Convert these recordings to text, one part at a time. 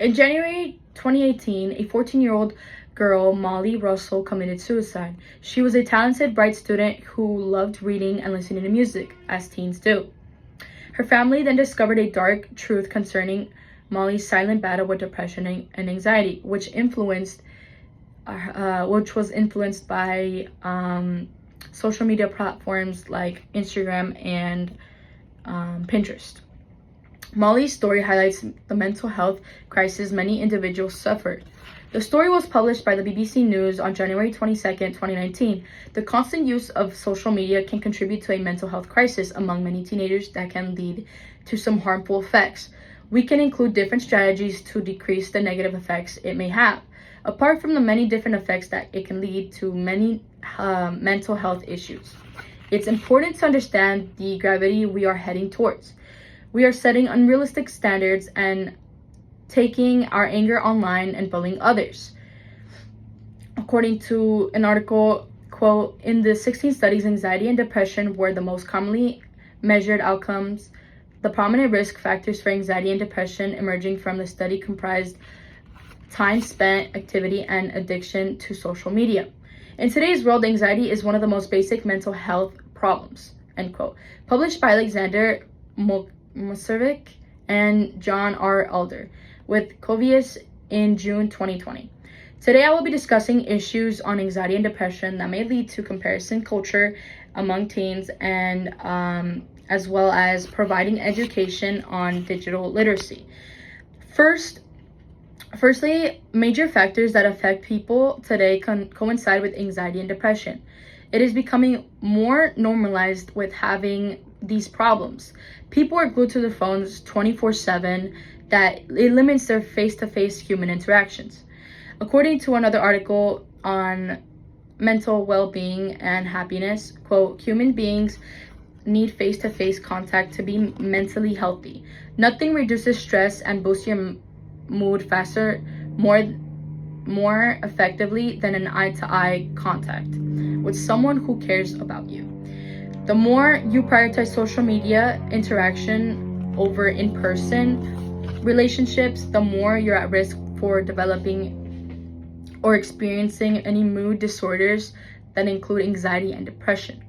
In January 2018, a 14-year-old girl, Molly Russell, committed suicide. She was a talented, bright student who loved reading and listening to music, as teens do. Her family then discovered a dark truth concerning Molly's silent battle with depression and anxiety, which was influenced by social media platforms like Instagram and Pinterest. Molly's story highlights the mental health crisis many individuals suffered. The story was published by the BBC News on January 22nd, 2019. The constant use of social media can contribute to a mental health crisis among many teenagers that can lead to some harmful effects. We can include different strategies to decrease the negative effects it may have. Apart from the many different effects that it can lead to many mental health issues, it's important to understand the gravity we are heading towards. We are setting unrealistic standards and taking our anger online and bullying others. According to an article, quote, in the 16 studies, anxiety and depression were the most commonly measured outcomes. The prominent risk factors for anxiety and depression emerging from the study comprised time spent, activity, and addiction to social media. In today's world, anxiety is one of the most basic mental health problems, end quote. Published by Alexander Mosevic and John R. Elder with Covius in June 2020. Today I will be discussing issues on anxiety and depression that may lead to comparison culture among teens, and as well as providing education on digital literacy. Firstly, major factors that affect people today coincide with anxiety and depression. It is becoming more normalized with having these problems. People are glued to their phones 24/7, that it limits their face-to-face human interactions. According to another article on mental well-being and happiness, quote, human beings need face-to-face contact to be mentally healthy. Nothing reduces stress and boosts your mood faster, more effectively than an eye-to-eye contact with someone who cares about you. The more you prioritize social media interaction over in-person relationships, the more you're at risk for developing or experiencing any mood disorders that include anxiety and depression,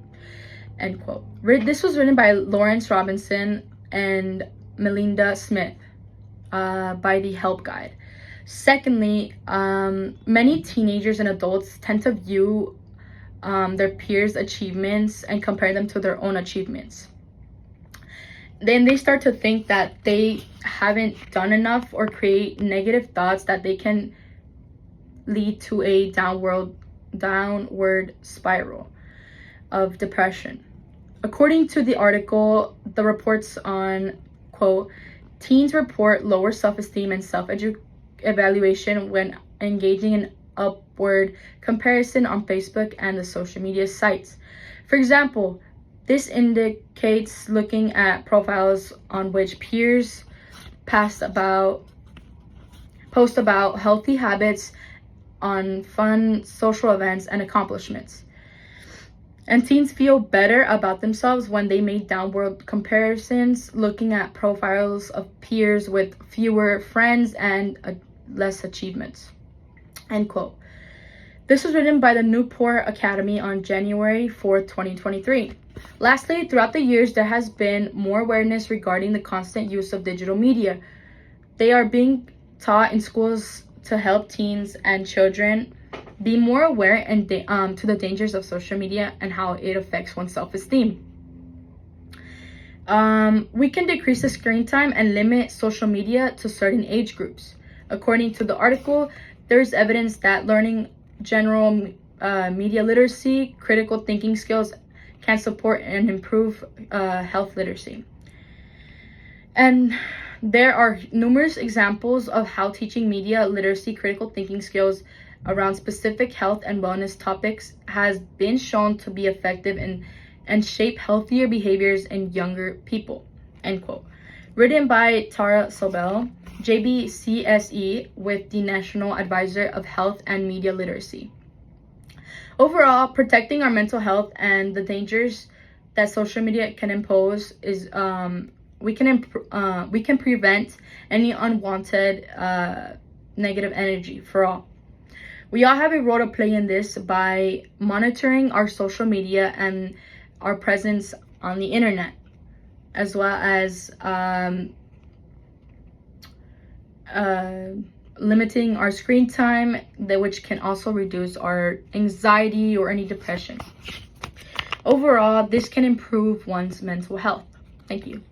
end quote. This was written by Lawrence Robinson and Melinda Smith by the Help Guide. Secondly, many teenagers and adults tend to view their peers' achievements and compare them to their own achievements. Then they start to think that they haven't done enough or create negative thoughts that they can lead to a downward spiral of depression. According to the article, the reports on, quote, teens report lower self-esteem and self-evaluation when engaging in upward comparison on Facebook and the social media sites. For example, this indicates looking at profiles on which peers post about healthy habits, on fun social events and accomplishments. And teens feel better about themselves when they make downward comparisons, looking at profiles of peers with fewer friends and less achievements, end quote. This was written by the Newport Academy on January 4th, 2023. Lastly, throughout the years, there has been more awareness regarding the constant use of digital media. They are being taught in schools to help teens and children be more aware and to the dangers of social media and how it affects one's self-esteem. We can decrease the screen time and limit social media to certain age groups. According to the article, there's evidence that learning general media literacy, critical thinking skills can support and improve health literacy. And there are numerous examples of how teaching media literacy, critical thinking skills around specific health and wellness topics has been shown to be effective and shape healthier behaviors in younger people, end quote. Written by Tara Sobel, JBCSE, with the National Advisor of Health and Media Literacy. Overall, protecting our mental health and the dangers that social media can impose is we can prevent any unwanted negative energy for all. We all have a role to play in this by monitoring our social media and our presence on the internet, as well as limiting our screen time, which can also reduce our anxiety or any depression. Overall, this can improve one's mental health. Thank you.